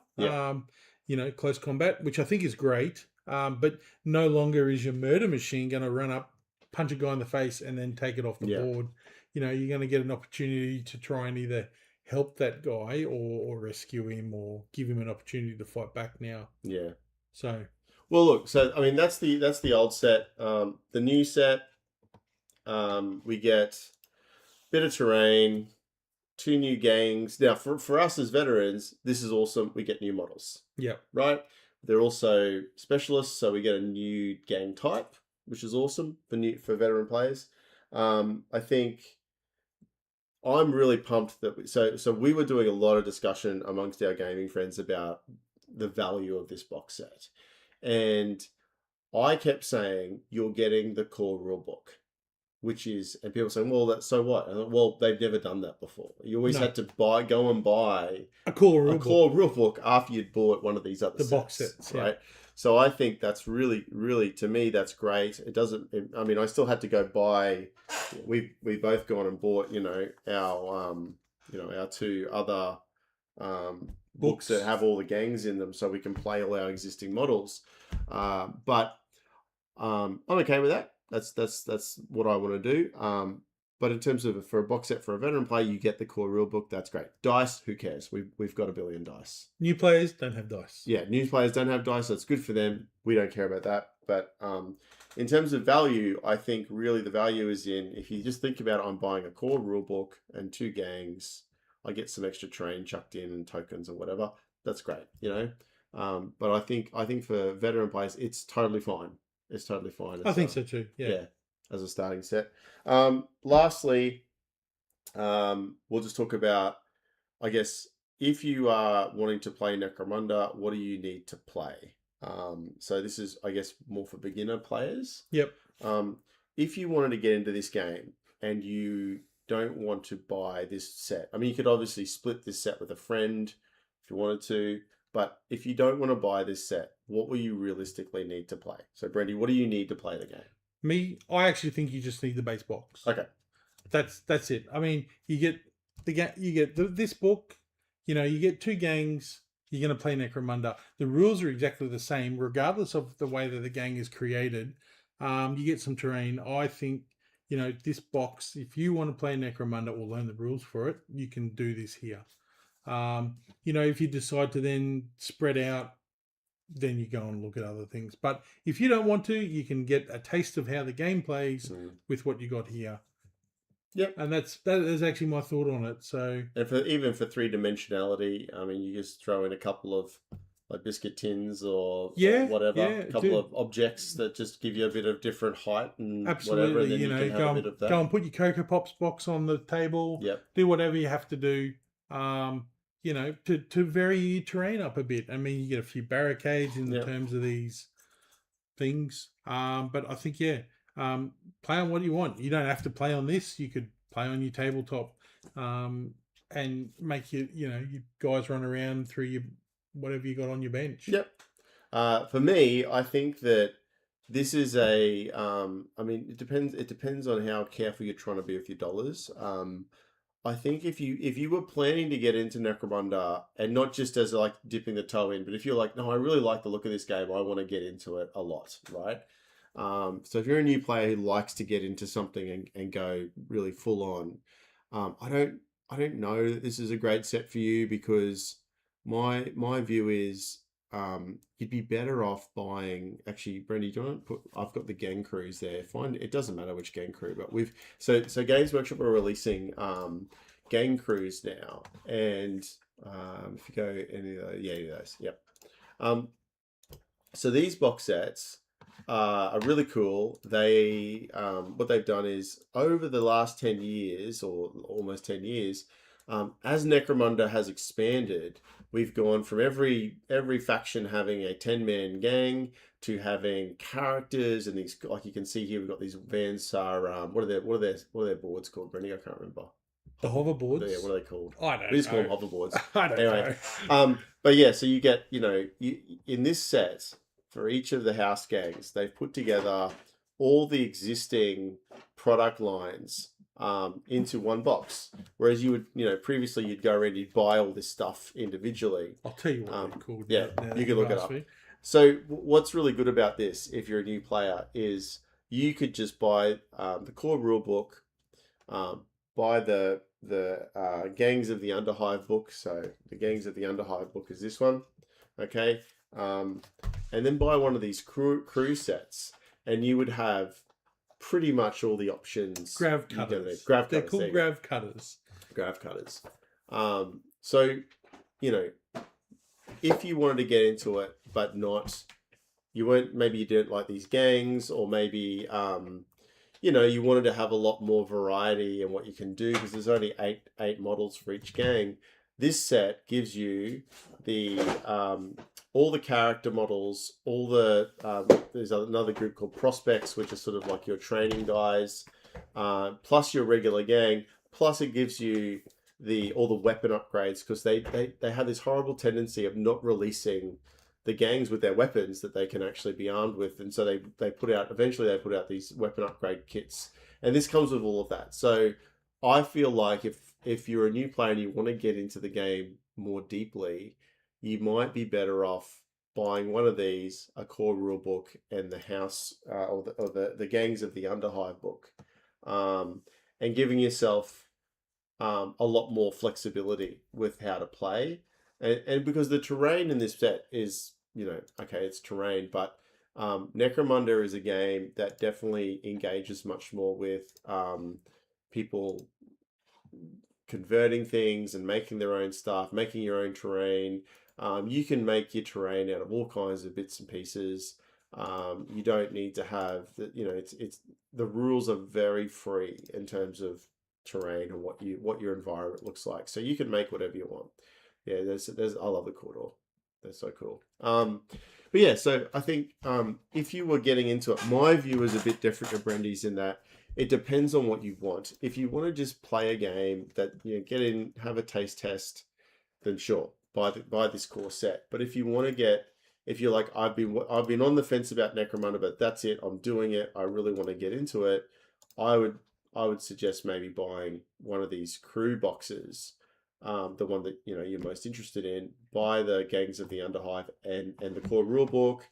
S1: Close combat, which I think is great. But no longer is your murder machine going to run up, punch a guy in the face, and then take it off the board. You're going to get an opportunity to try and either help that guy or rescue him or give him an opportunity to fight back now.
S2: Yeah.
S1: So.
S2: Well, look. So I mean, that's the old set. The new set, we get a bit of terrain, 2 new gangs. Now, for us as veterans, this is awesome. We get new models.
S1: Yeah.
S2: Right? They're also specialists, so we get a new gang type, which is awesome for veteran players. I think I'm really pumped that so we were doing a lot of discussion amongst our gaming friends about the value of this box set. And I kept saying, you're getting the core rulebook. And people saying, well, that's so what? And well, they've never done that before. You always had to go and buy
S1: a core rulebook
S2: after you'd bought one of these other
S1: box sets,
S2: right? So I think that's really, really, to me, that's great. I still had to go buy. We both gone and bought, our 2 other books that have all the gangs in them, so we can play all our existing models. But I'm okay with that. That's what I want to do. But in terms of for a box set for a veteran player, you get the core rulebook. That's great. Dice, who cares? We've got 1 billion dice.
S1: New players don't have dice.
S2: Yeah, new players don't have dice. That's good for them. We don't care about that. But in terms of value, I think really the value is in, if you just think about it, I'm buying a core rulebook and 2 gangs. I get some extra terrain chucked in and tokens or whatever. That's great, But I think for veteran players, it's totally fine. It's totally fine.
S1: I think so too. Yeah.
S2: As a starting set. Lastly, we'll just talk about, I guess, if you are wanting to play Necromunda, what do you need to play? So this is, I guess, more for beginner players.
S1: Yep.
S2: If you wanted to get into this game and you don't want to buy this set, I mean, you could obviously split this set with a friend if you wanted to, but if you don't want to buy this set, what will you realistically need to play? So, Brendy, what do you need to play the game?
S1: I actually think you just need the base box.
S2: Okay,
S1: that's it. I mean, you get this book. You get 2 gangs. You're going to play Necromunda. The rules are exactly the same, regardless of the way that the gang is created. You get some terrain. I think this box. If you want to play Necromunda or learn the rules for it, you can do this here. If you decide to then spread out, then you go and look at other things. But if you don't want to, you can get a taste of how the game plays with what you got here.
S2: Yep.
S1: And that is actually my thought on it. So,
S2: and even for 3-dimensionality, I mean, you just throw in a couple of like biscuit tins or
S1: Yeah,
S2: whatever.
S1: yeah,
S2: A couple
S1: dude.
S2: of objects that just give you a bit of different height and
S1: Absolutely.
S2: whatever, and then
S1: You
S2: you
S1: know,
S2: can have a bit of
S1: go
S2: that.
S1: and put your Cocoa Pops box on the table.
S2: Yep.
S1: Do whatever you have to do. You know, to vary your terrain up a bit. I mean, you get a few barricades in the
S2: Yep.
S1: terms of these things. But I think play on what you want. You don't have to play on this. You could play on your tabletop, and make your guys run around through your whatever you got on your bench.
S2: Yep. For me, I think that this is a. I mean, it depends. It depends on how careful you're trying to be with your dollars. I think if you were planning to get into Necromunda and not just as like dipping the toe in, but if you're like, no, I really like the look of this game, I want to get into it a lot, right? So if you're a new player who likes to get into something and go really full on, I don't know that this is a great set for you because my view is you'd be better off buying. Actually, Brendy, do you want to put? I've got the gang crews there. It doesn't matter which gang crew, but so Games Workshop are releasing gang crews now, and if you go any of those, yeah, any of those, yep. So these box sets are really cool. They what they've done is over the last 10 years or almost 10 years, as Necromunda has expanded, we've gone from every faction having a 10-man gang to having characters and these, like you can see here, we've got these Vans are what are their boards called, Brenny? I can't remember.
S1: The hoverboards.
S2: Yeah, what are they called?
S1: I don't
S2: We just
S1: know.
S2: call them hoverboards.
S1: I don't
S2: Anyway,
S1: know.
S2: but yeah, so you get, in this set for each of the house gangs, they've put together all the existing product lines into one box. Whereas you would, previously you'd go around, you'd buy all this stuff individually.
S1: I'll tell you what they're called.
S2: Yeah,
S1: now
S2: you can look it up.
S1: me.
S2: So what's really good about this, if you're a new player, is you could just buy the core rule book, buy the Gangs of the Underhive book. So the Gangs of the Underhive book is this one, okay? And then buy one of these crew sets, and you would have pretty much all the options.
S1: Grav cutters. They're called grav cutters.
S2: Grav cutters. So, if you wanted to get into it, but maybe you didn't like these gangs, or maybe, you wanted to have a lot more variety in what you can do because there's only eight models for each gang. This set gives you the all the character models, all the there's another group called prospects, which are sort of like your training guys, plus your regular gang. Plus, it gives you all the weapon upgrades because they have this horrible tendency of not releasing the gangs with their weapons that they can actually be armed with, and so they put out these weapon upgrade kits, and this comes with all of that. So I feel like if you're a new player and you want to get into the game more deeply, you might be better off buying one of these, a core rule book, and the house or the Gangs of the Underhive book, and giving yourself a lot more flexibility with how to play, and because the terrain in this set is, okay, it's terrain, but Necromunda is a game that definitely engages much more with people converting things and making their own stuff, making your own terrain. You can make your terrain out of all kinds of bits and pieces. You don't need to have it's the rules are very free in terms of terrain and what your environment looks like. So you can make whatever you want. Yeah, there's I love the Cawdor. They're so cool. But yeah, so I think if you were getting into it, my view is a bit different to Brendy's in that it depends on what you want. If you want to just play a game that get in, have a taste test, then sure, buy this core set. But if you're like, I've been on the fence about Necromunda, but that's it, I'm doing it, I really want to get into it, I would suggest maybe buying one of these crew boxes, the one that you're most interested in. Buy the Gangs of the Underhive and the core rule book,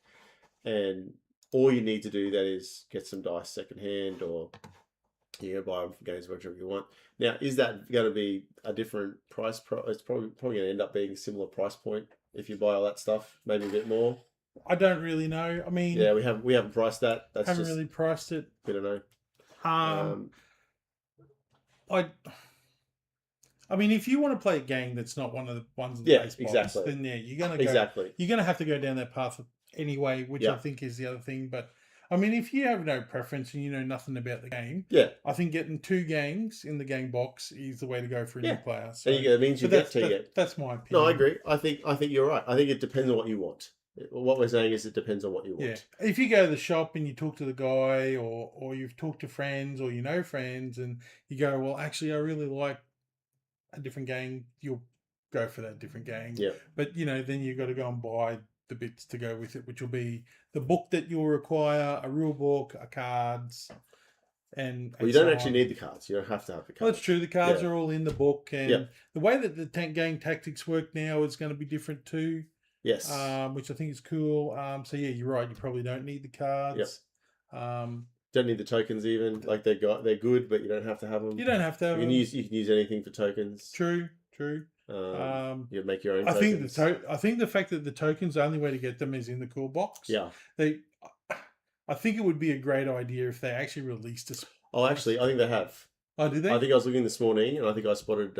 S2: and all you need to do that is get some dice secondhand, or buy them from Games Workshop if you want. Now, is that going to be a different price? It's probably going to end up being a similar price point if you buy all that stuff, maybe a bit more.
S1: I don't really know. I mean,
S2: yeah, we haven't priced that.
S1: Haven't really priced it.
S2: We don't know.
S1: I mean, if you want to play a game that's not one of the ones in the
S2: Yeah,
S1: base box,
S2: exactly.
S1: then yeah, you're gonna go.
S2: Exactly.
S1: You're gonna have to go down that path anyway, which I
S2: Yeah.
S1: think is the other thing. But I mean, if you have no preference and you know nothing about the game,
S2: Yeah.
S1: I think getting 2 games in the game box is the way to go for a new
S2: Yeah.
S1: player. So
S2: And it means you
S1: but
S2: get to get.
S1: that's my opinion.
S2: No, I agree. I think you're right. I think it depends on what you want. What we're saying is it depends on what you
S1: Yeah,
S2: want.
S1: if you go to the shop and you talk to the guy, or you've talked to friends, or you know friends, and you go, well, actually, I really like a different game, you'll go for that different game.
S2: Yeah.
S1: But then you've got to go and buy the bits to go with it, which will be the book that you'll require, a rule book, a cards, and
S2: Well, you
S1: so
S2: don't actually
S1: on.
S2: need the cards. You don't have to have the cards.
S1: Well, that's true. The cards
S2: Yeah.
S1: are all in the book, and
S2: Yeah.
S1: the way that the game tactics work now is going to be different too.
S2: Yes.
S1: Which I think is cool. So yeah, you're right. You probably don't need the cards.
S2: Don't need the tokens even. Like they're good, but you don't have to have them.
S1: You don't have to have
S2: You can
S1: them.
S2: use anything for tokens.
S1: True.
S2: You make your own.
S1: I
S2: Tokens.
S1: think the fact that the tokens, the only way to get them is in the cool box.
S2: Yeah.
S1: I think it would be a great idea if they actually released a.
S2: Oh, actually, I think they have.
S1: Oh, did they?
S2: I think I was looking this morning, and I think I spotted.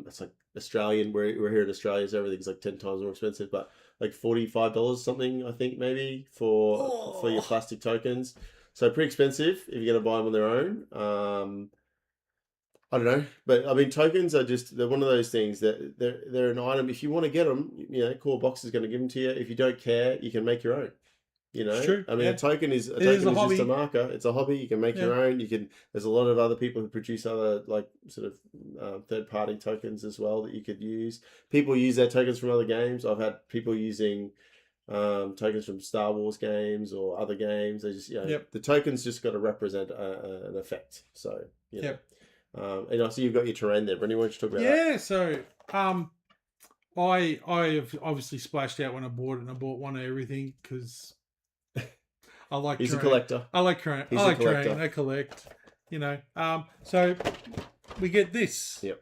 S2: It's like Australian. We're here in Australia, so everything's like 10 times more expensive, but like $45 something. I think maybe for your plastic tokens. So pretty expensive if you're going to buy them on their own. I don't know, but I mean, tokens are they're one of those things that they're an item. If you want to get them, Core Box is going to give them to you. If you don't care, you can make your own.
S1: It's true.
S2: I mean,
S1: Yeah.
S2: a token is
S1: It is a hobby.
S2: just a marker. It's a hobby. You can make your own. There's a lot of other people who produce other like sort of third party tokens as well that you could use. People use their tokens from other games. I've had people using tokens from Star Wars games or other games. They just the tokens just got to represent an effect. So and I see you've got your terrain there. Brendan, why don't you talk about that?
S1: Yeah, so I have obviously splashed out when I bought it, and I bought one of everything because I like.
S2: He's
S1: terrain.
S2: a collector.
S1: I like terrain.
S2: He's
S1: I
S2: a
S1: like
S2: collector.
S1: terrain. I collect. So we get this.
S2: Yep.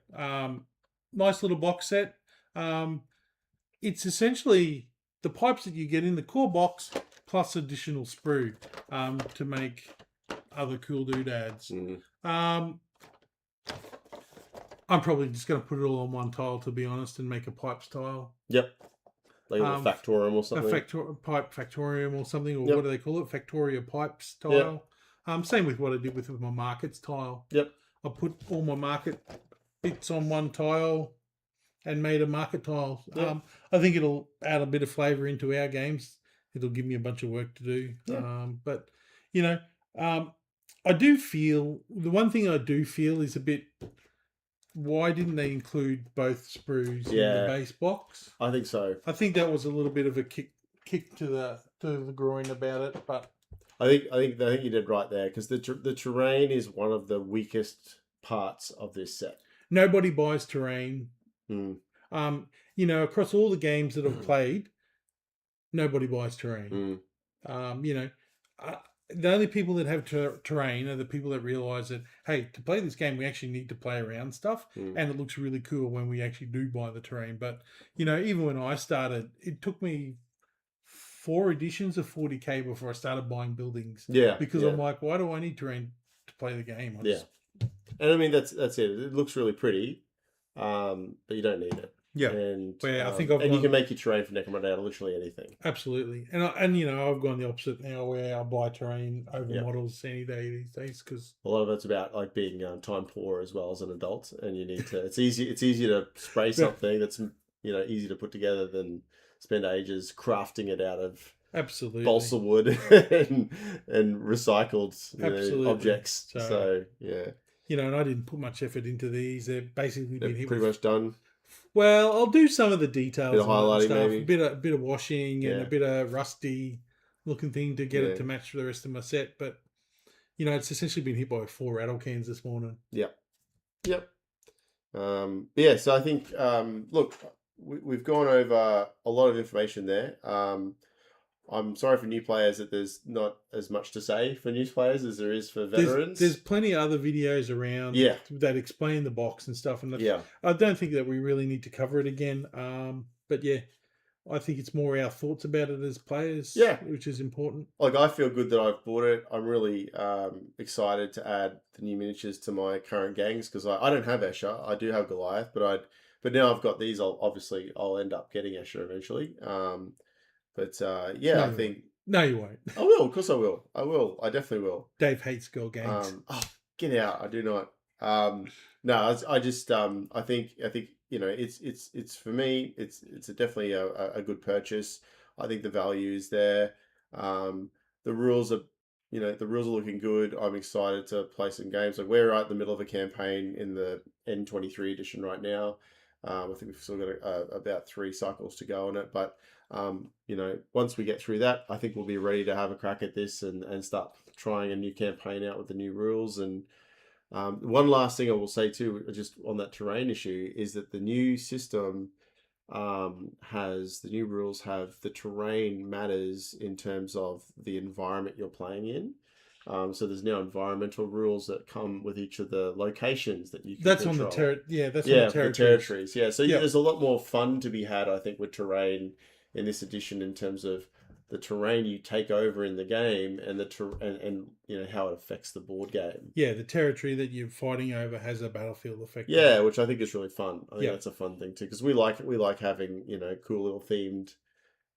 S1: Nice little box set. It's essentially the pipes that you get in the core box plus additional sprue to make other cool doodads. I'm probably just going to put it all on one tile, to be honest, and make a pipes tile.
S2: Yep. Like a Factorium or something.
S1: A pipe Factorium or something, or
S2: Yep.
S1: what do they call it? Factoria pipes tile. Same with what I did with my markets tile.
S2: Yep.
S1: I put all my market bits on one tile and made a market tile.
S2: Yep.
S1: I think it'll add a bit of flavour into our games. It'll give me a bunch of work to do. But I do feel, the one thing I do feel is a bit, why didn't they include both sprues in the base box?
S2: I think so.
S1: I think that was a little bit of a kick to the groin about it, but
S2: I think you did right there, because the terrain is one of the weakest parts of this set.
S1: Nobody buys terrain. Across all the games that I've played, nobody buys terrain. The only people that have terrain are the people that realise that, hey, to play this game, we actually need to play around stuff, and it looks really cool when we actually do buy the terrain. But, even when I started, it took me 4 editions of 40k before I started buying buildings. Because I'm like, why do I need terrain to play the game?
S2: And I mean, that's it. It looks really pretty, but you don't need it. And
S1: I think
S2: you can make your terrain for Necromunda out of literally anything.
S1: Absolutely, and I've gone the opposite now, where I buy terrain over models any day these days, because
S2: a lot of it's about like being time poor as well as an adult, and you need to. It's easier to spray something that's easy to put together than spend ages crafting it out of balsa wood and recycled objects. So
S1: and I didn't put much effort into these. They've basically been
S2: pretty much done.
S1: Well, I'll do some of the details,
S2: bit of highlighting,
S1: stuff,
S2: maybe.
S1: a bit of washing and a bit of rusty looking thing to get it to match the rest of my set. But it's essentially been hit by 4 rattle cans this morning.
S2: Yep. So I think look, we've gone over a lot of information there. I'm sorry for new players that there's not as much to say for new players as there is for veterans.
S1: There's plenty of other videos around that explain the box and stuff. And I don't think that we really need to cover it again. But I think it's more our thoughts about it as players,
S2: Yeah.
S1: which is important.
S2: Like, I feel good that I've bought it. I'm really excited to add the new miniatures to my current gangs because I don't have Escher. I do have Goliath, but now I've got these. I'll end up getting Escher eventually. Yeah,
S1: No,
S2: I
S1: you
S2: think
S1: won't. No, you won't.
S2: I will. Of course, I will. I will. I definitely will.
S1: Dave hates girl gangs.
S2: Oh, get out! I do not. No, I just I think it's for me. It's definitely a good purchase. I think the value is there. The rules are the rules are looking good. I'm excited to play some games. Like, we're right in the middle of a campaign in the N23 edition right now. I think we've still got about 3 cycles to go on it, but once we get through that, I think we'll be ready to have a crack at this and start trying a new campaign out with the new rules. And one last thing I will say too, just on that terrain issue, is that the new system has the new rules have the terrain matters in terms of the environment you're playing in. So there's now environmental rules that come with each of the locations that you can
S1: That's
S2: control.
S1: on the that's
S2: on
S1: the
S2: the territories. Yeah, so there's a lot more fun to be had, I think, with terrain in this edition in terms of the terrain you take over in the game and how it affects the board game.
S1: Yeah, the territory that you're fighting over has a battlefield effect.
S2: Yeah, which I think is really fun. I think that's a fun thing too, because we like having cool little themed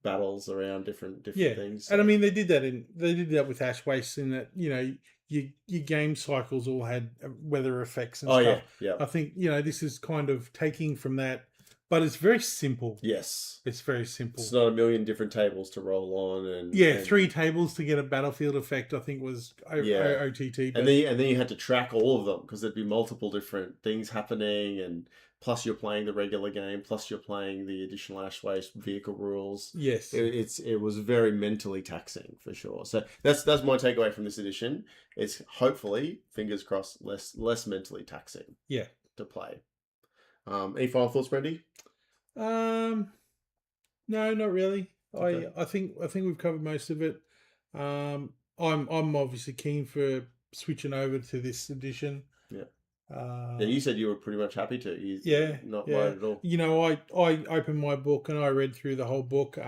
S2: battles around different things.
S1: And I mean, they did that with Ash Waste, in that your game cycles all had weather effects and stuff.
S2: Yeah.
S1: I think this is kind of taking from that, but it's very simple.
S2: Yes,
S1: it's very simple.
S2: It's not a million different tables to roll on, and
S1: 3 tables to get a battlefield effect, I think, was OTT.
S2: But... And then you had to track all of them because there'd be multiple different things happening, and plus you're playing the regular game, plus you're playing the additional Ash Waste vehicle rules.
S1: Yes,
S2: it was very mentally taxing for sure. So that's my takeaway from this edition. It's hopefully, fingers crossed, less mentally taxing.
S1: Yeah,
S2: to play. Any final thoughts, Brandy?
S1: No, not really.
S2: Okay.
S1: I think we've covered most of it. I'm obviously keen for switching over to this edition.
S2: Yeah. You said you were pretty much happy to. Not worried at all.
S1: I opened my book and I read through the whole book.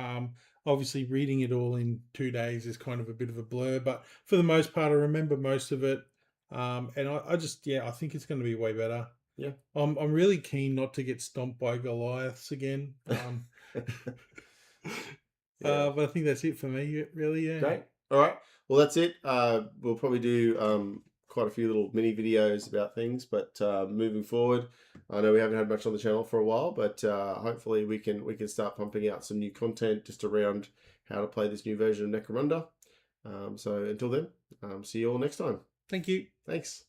S1: Obviously reading it all in 2 days is kind of a bit of a blur, but for the most part, I remember most of it. And I think it's going to be way better.
S2: Yeah,
S1: I'm really keen not to get stomped by Goliaths again. But I think that's it for me, really. Yeah.
S2: Great. All right. Well, that's it. We'll probably do quite a few little mini videos about things, but moving forward, I know we haven't had much on the channel for a while, but hopefully we can start pumping out some new content just around how to play this new version of Necromunda. So until then, see you all next time.
S1: Thank you.
S2: Thanks.